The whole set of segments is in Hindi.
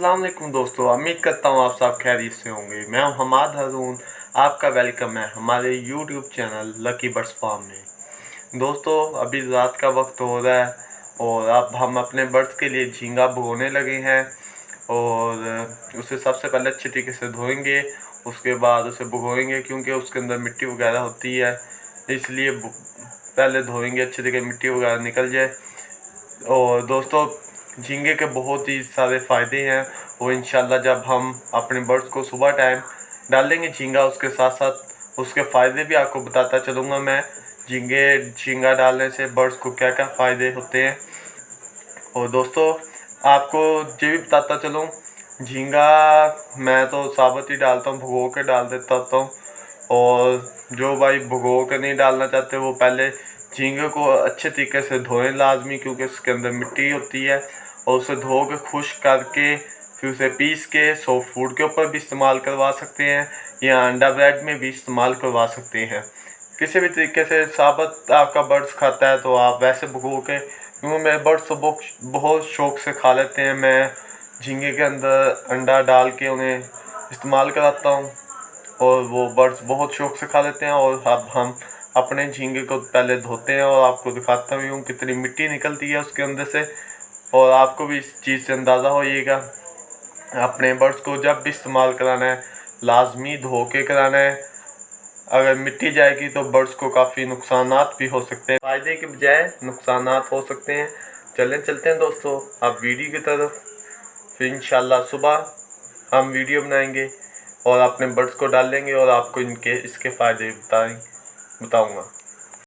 अस्सलाम वालेकुम दोस्तों, उम्मीद करता हूँ आप सब खैरियत से होंगे। मैं हूँ हमाद हारून, आपका वेलकम है हमारे YouTube channel lucky birds farm में। दोस्तों अभी रात का वक्त हो रहा है और अब हम अपने बर्ड्स के लिए झींगा भगोने लगे हैं और उसे सबसे पहले अच्छे तरीके से धोएंगे, उसके बाद उसे भगोएंगे क्योंकि उसके अंदर मिट्टी वगैरह होती है, इसलिए पहले धोएंगे अच्छे तरीके मिट्टी वगैरह निकल जाए। और दोस्तों झींगे के बहुत ही सारे फ़ायदे हैं और इंशाल्लाह जब हम अपने बर्ड्स को सुबह टाइम डालेंगे झींगा, उसके साथ साथ उसके फ़ायदे भी आपको बताता चलूँगा मैं। झींगा डालने से बर्ड्स को क्या क्या फ़ायदे होते हैं। और दोस्तों आपको ये भी बताता चलूँ, झींगा मैं तो साबुत ही डालता हूँ, भगो के डाल देता हूँ। और जो भाई भगो के नहीं डालना चाहते वो पहले झींगे को अच्छे तरीके से धोएं लाजमी, क्योंकि उसके अंदर मिट्टी होती है। और उसे धो के खुश्क करके फिर उसे पीस के सॉफ्ट फूड के ऊपर भी इस्तेमाल करवा सकते हैं या अंडा ब्रेड में भी इस्तेमाल करवा सकते हैं। किसी भी तरीके से साबुत आपका बर्ड्स खाता है तो आप वैसे भगो के, क्योंकि मेरे बर्ड्स तो बहुत शौक से खा लेते हैं। मैं झींगे के अंदर अंडा डाल के उन्हें इस्तेमाल कराता हूँ और वो बर्ड्स बहुत शौक से खा लेते हैं। और अब हम अपने झींगे को पहले धोते हैं और आपको दिखाता भी हूँ कितनी मिट्टी निकलती है उसके अंदर से, और आपको भी इस चीज़ से अंदाज़ा होइएगा। अपने बर्ड्स को जब भी इस्तेमाल कराना है लाजमी धो के कराना है, अगर मिट्टी जाएगी तो बर्ड्स को काफ़ी नुकसानात भी हो सकते हैं, फ़ायदे के बजाय नुकसानात हो सकते हैं। चलते हैं दोस्तों आप वीडियो की तरफ, फिर इंशाल्लाह सुबह हम वीडियो बनाएंगे और अपने बर्ड्स को डालेंगे और आपको इसके फ़ायदे बताऊंगा।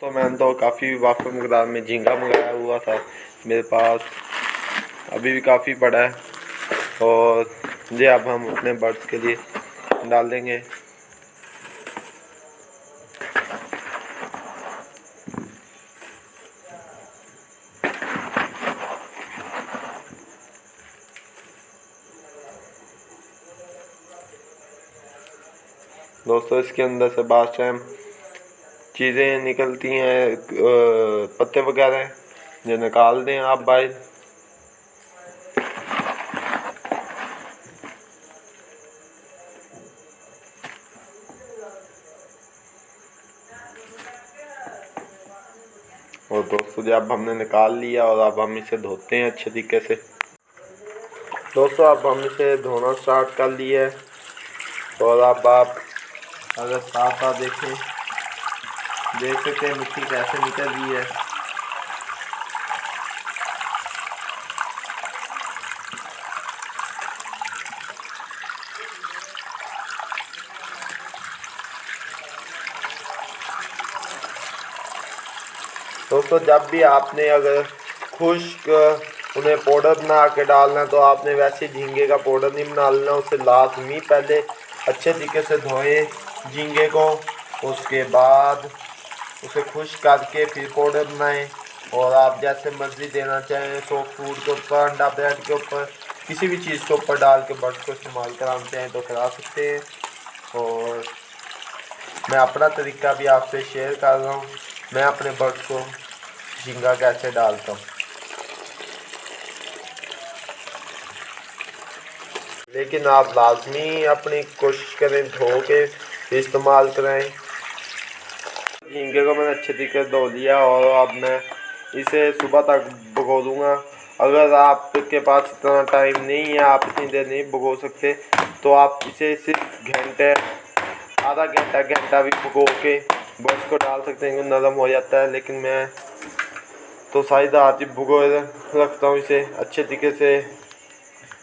तो मैंने तो काफ़ी वाफ़र मकदार में झींगा मंगाया हुआ था, मेरे पास अभी भी काफ़ी पड़ा है और ये अब हम अपने बर्ड्स के लिए डाल देंगे। दोस्तों इसके अंदर से बास टाइम चीज़ें निकलती हैं, पत्ते वगैरह जो निकाल दें आप बाहर। और दोस्तों जब हमने निकाल लिया और अब हम इसे धोते हैं अच्छे तरीके से। दोस्तों अब हम इसे धोना स्टार्ट कर लिए और अब आप अगर साफ साफ देख सकते हैं मिट्टी कैसे निकल रही है। दोस्तों जब भी आपने अगर खुश्क उन्हें पाउडर बना के डालना है तो आपने वैसे झींगे का पाउडर नहीं बना लेना, उसे लाजमी पहले अच्छे तरीके से धोएं झींगे को, उसके बाद उसे खुश्क करके फिर पाउडर बनाएं। और आप जैसे मर्ज़ी देना चाहें सॉफ्ट फूड के ऊपर, अंडा ब्रेड के ऊपर, किसी भी चीज़ के ऊपर डाल के बर्ड्स को इस्तेमाल कराना चाहें तो करा सकते हैं। और मैं अपना तरीका भी आपसे शेयर कर रहा हूँ, मैं अपने बर्ड्स को झींगा कैसे डालता हूँ। लेकिन आप लाजमी अपनी कोशिश करें धो के इस्तेमाल करें। झींगे को मैंने अच्छे तरीके से धो लिया और अब मैं इसे सुबह तक भगो दूँगा। अगर आपके पास इतना टाइम नहीं है, आप इतनी देर नहीं भगो सकते, तो आप इसे सिर्फ आधा घंटा भी भगो के बर्ड्स को डाल सकते हैं, नरम हो जाता है। लेकिन मैं तो सारी रात ही भगो रखता हूँ, इसे अच्छे तरीके से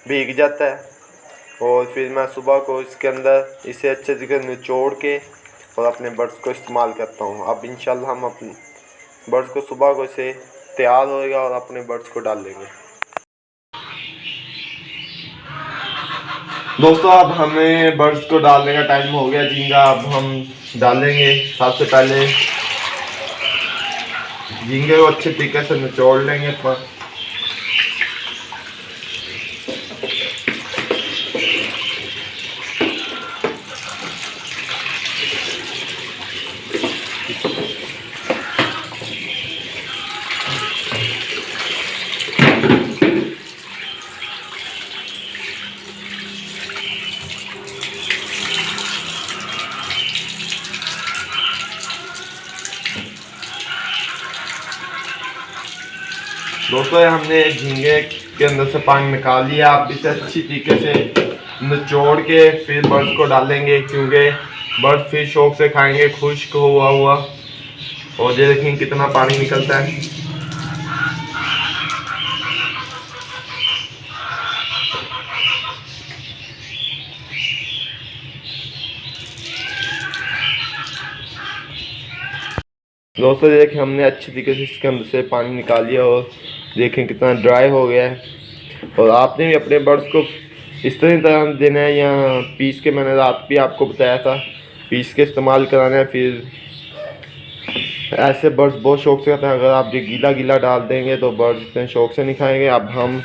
भीग जाता है और फिर मैं सुबह को इसके अंदर इसे अच्छे तरीके से निचोड़ के और अपने बर्ड्स को इस्तेमाल करता हूँ। अब इंशाल्लाह हम अपने बर्ड्स को सुबह को इसे तैयार होएगा और अपने बर्ड्स को डाल लेंगे। दोस्तों अब हमें बर्ड्स को डालने का टाइम हो गया झींगा, अब हम डालेंगे। सबसे पहले झींगे को अच्छे तरीके से निचोड़ लेंगे पर दोस्तों हमने झींगे के अंदर से पानी निकाल लिया। आप इसे अच्छी तरीके से निचोड़ के फिर बर्ड्स को डालेंगे, क्योंकि बर्ड्स फिर शौक से खाएंगे खुश्क हुआ। और ये देखें कितना पानी निकलता है। दोस्तों देखें हमने अच्छी तरीके से इसके अंदर से पानी निकाल लिया और देखें कितना ड्राई हो गया है। और आपने भी अपने बर्ड्स को इस तरह देना है, या पीस के मैंने रात भी आपको बताया था पीस के इस्तेमाल कराना है। फिर ऐसे बर्ड्स बहुत शौक से खाते हैं। अगर आप ये गीला गीला डाल देंगे तो बर्ड्स इतने शौक से नहीं खाएंगे। अब हम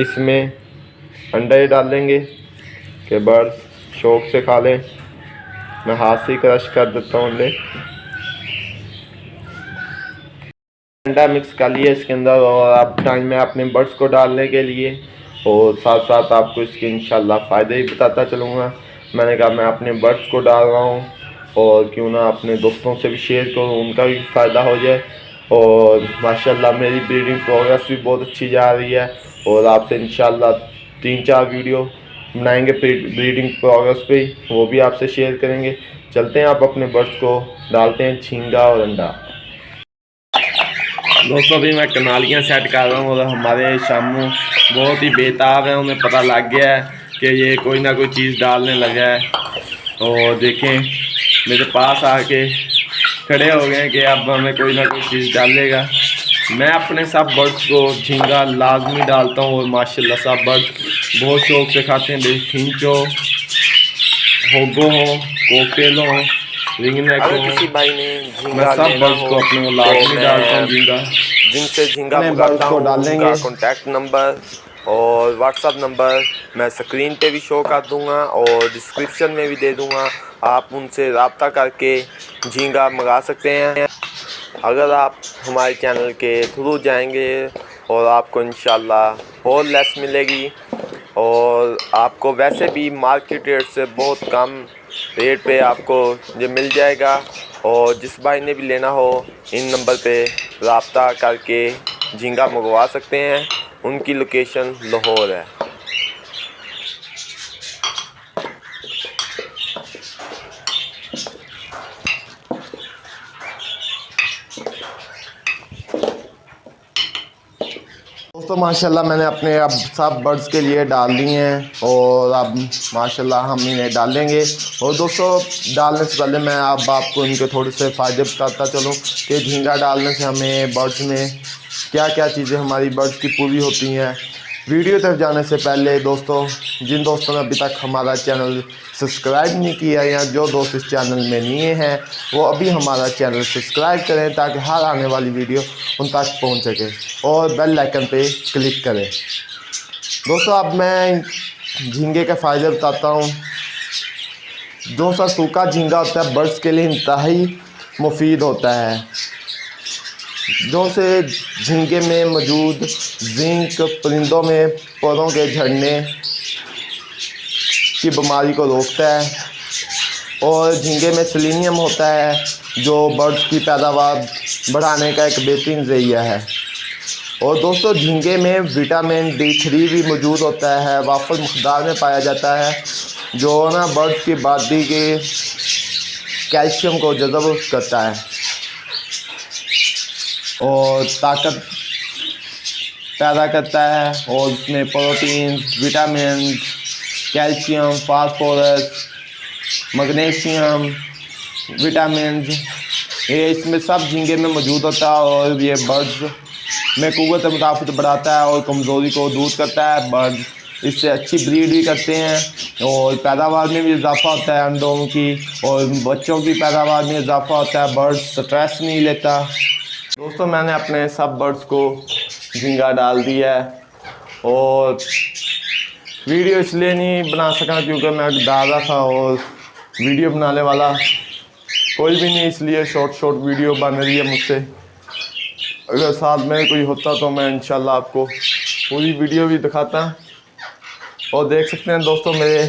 इसमें अंडा ही डाल देंगे कि बर्ड्स शौक से खा लें। मैं हाथ से ही क्रश कर देता हूँ अंडे। अंडा मिक्स कर लिया इसके अंदर, और अब टाइम है अपने बर्ड्स को डालने के लिए। और साथ साथ आपको इसके इंशाल्लाह फ़ायदे ही बताता चलूँगा। मैंने कहा मैं अपने बर्ड्स को डाल रहा हूँ और क्यों ना अपने दोस्तों से भी शेयर करूँ, उनका भी फ़ायदा हो जाए। और माशाल्लाह मेरी ब्रीडिंग प्रोग्रेस भी बहुत अच्छी जा रही है। और आपसे इंशाल्लाह 3-4 वीडियो बनाएंगे ब्रीडिंग प्रोग्रेस पे, वो भी आपसे शेयर करेंगे। चलते हैं, आप अपने बर्ड्स को डालते हैं झींगा और अंडा। दोस्तों अभी मैं कनालियाँ सेट कर रहा हूँ और हमारे शामू बहुत ही बेताब है। उन्हें पता लग गया है कि ये कोई ना कोई चीज़ डालने लगा है। और देखें मेरे पास आके खड़े हो गए हैं कि अब हमें कोई ना कोई चीज़ डालेगा। मैं अपने सब बर्ड्स को झींगा लाजमी डालता हूँ और माशाल्लाह सब बर्ड्स बहुत शौक से खाते हैं। बेबी फिंच हो, होगो हो, कोकटेल हो, रिंगनेक हो, किसी भाई ने मैं सब बर्ड्स को अपने को लाजमी डालता हूँ झींगा। जिनसे झींगा मंगाता हूँ उनका कॉन्टैक्ट नंबर और व्हाट्सअप नंबर मैं स्क्रीन पे भी शो कर दूंगा और डिस्क्रिप्शन में भी दे दूंगा। आप उनसे रब्ता करके झींगा मंगा सकते हैं। अगर आप हमारे चैनल के थ्रू जाएंगे और आपको इंशाल्लाह और लेस मिलेगी, और आपको वैसे भी मार्केट रेट से बहुत कम रेट पे आपको ये मिल जाएगा। और जिस भाई ने भी लेना हो इन नंबर पे रब्ता करके झींगा मंगवा सकते हैं। उनकी लोकेशन लाहौर है। दोस्तों माशाल्लाह मैंने अपने अब सब बर्ड्स के लिए डाल दिए हैं और अब माशाल्लाह हम इन्हें डालेंगे। और दोस्तों डालने से पहले मैं अब आपको इनके थोड़े से फ़ायदे बताता चलूँ कि झींगा डालने से हमें बर्ड्स में क्या क्या चीज़ें हमारी बर्ड्स की पूरी होती हैं। वीडियो तक जाने से पहले दोस्तों, जिन दोस्तों ने अभी तक हमारा चैनल सब्सक्राइब नहीं किया या जो दोस्त इस चैनल में नए हैं वो अभी हमारा चैनल सब्सक्राइब करें ताकि हर आने वाली वीडियो उन तक पहुंच सके, और बेल आइकन पे क्लिक करें। दोस्तों अब मैं झींगे के फ़ायदे बताता हूँ। दोस्तों सूखा झींगा होता है बर्ड्स के लिए इंतहाई मुफीद होता है। जो से झींगे में मौजूद जिंक परिंदों में पौधों के झड़ने की बीमारी को रोकता है। और झींगे में सेलेनियम होता है जो बर्ड्स की पैदावार बढ़ाने का एक बेहतरीन ज़रिया है। और दोस्तों झींगे में विटामिन D3 भी मौजूद होता है, वाफर मकदार में पाया जाता है, जो ना बर्ड्स की बॉडी के कैल्शियम को जज़ब करता है और ताकत पैदा करता है। और इसमें protein, vitamin, calcium, phosphorus, magnesium, vitamin ये इसमें सब झींगे में मौजूद होता है। और ये बर्ड्स में क़ुव्वत मुदाफ़त बढ़ाता है और कमज़ोरी को दूर करता है। बर्ड्स इससे अच्छी ब्रीड भी करते हैं और पैदावार में भी इजाफ़ा होता है अंडों की, और बच्चों की पैदावार में इजाफ़ा होता है। बर्ड्स स्ट्रेस नहीं लेता। दोस्तों मैंने अपने सब बर्ड्स को झींगा डाल दिया है और वीडियो इसलिए नहीं बना सका क्योंकि मैं डाल रहा था और वीडियो बनाने वाला कोई भी नहीं, इसलिए शॉर्ट वीडियो बन रही है मुझसे। अगर साथ में कोई होता तो मैं इंशाल्लाह आपको पूरी वीडियो भी दिखाता। और देख सकते हैं दोस्तों मेरे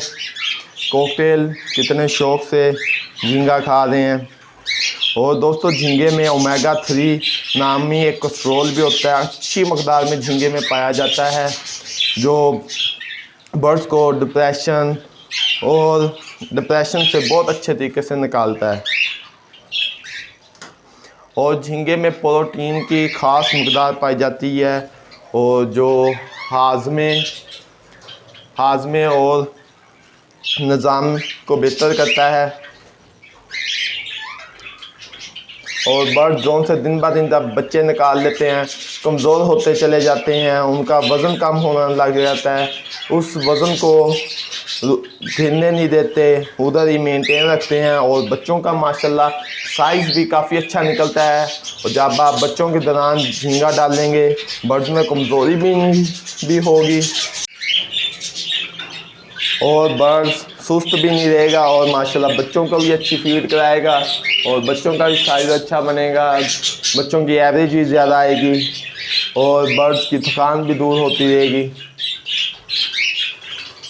कॉकटेल कितने शौक़ से झींगा खा रहे हैं। और दोस्तों झींगे में ओमेगा 3 नामी एक कोलेस्ट्रॉल भी होता है, अच्छी मकदार में झींगे में पाया जाता है, जो बर्ड्स को डिप्रेशन से बहुत अच्छे तरीके से निकालता है। और झींगे में प्रोटीन की ख़ास मकदार पाई जाती है और जो हाजमे और निज़ाम को बेहतर करता है। और बर्ड जोन से दिन ब दिन जब बच्चे निकाल लेते हैं, कमज़ोर होते चले जाते हैं, उनका वज़न कम होना लग जाता है, उस वज़न को गिरने नहीं देते, उधर ही मेंटेन रखते हैं और बच्चों का माशाल्लाह साइज़ भी काफ़ी अच्छा निकलता है। और जब आप बच्चों के दौरान झींगा डालेंगे, बर्ड्स में कमज़ोरी भी होगी और बर्ड्स सुस्त भी नहीं रहेगा और माशाल्लाह बच्चों को भी अच्छी फीड कराएगा और बच्चों का भी साइज़ अच्छा बनेगा, बच्चों की एवरेज भी ज़्यादा आएगी और बर्ड्स की थकान भी दूर होती रहेगी।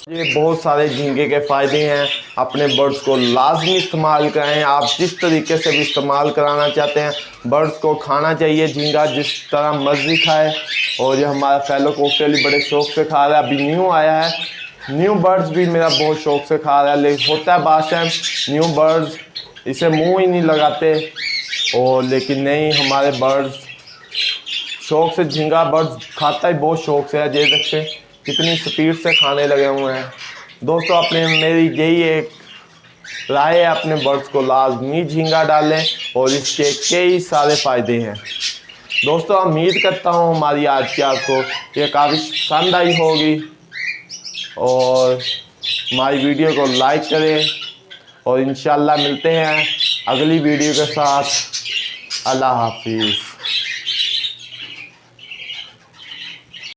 ये बहुत सारे झींगे के फ़ायदे हैं, अपने बर्ड्स को लाजमी इस्तेमाल कराएं। आप जिस तरीके से भी इस्तेमाल कराना चाहते हैं, बर्ड्स को खाना चाहिए झींगा जिस तरह मर्जी खाए। और ये हमारा फेलो कॉकटेल बड़े शौक़ से खा रहा है, अभी न्यू आया है, न्यू बर्ड्स भी मेरा बहुत शौक़ से खा रहा है, लेकिन होता है बादशाह न्यू बर्ड्स इसे मुंह ही नहीं लगाते। और लेकिन नहीं, हमारे बर्ड्स शौक़ से झींगा बर्ड्स खाता ही बहुत शौक़ से है, देख सकते कितनी स्पीड से खाने लगे हुए हैं। दोस्तों मेरी यही एक राय है, अपने बर्ड्स को लाजमी झींगा डालें और इसके कई सारे फ़ायदे हैं। दोस्तों उम्मीद करता हूँ हमारी आज की आपको ये काफ़ी पसंद आई होगी और हमारी वीडियो को लाइक करें और इंशाल्लाह मिलते हैं अगली वीडियो के साथ। अल्लाह हाफिज़।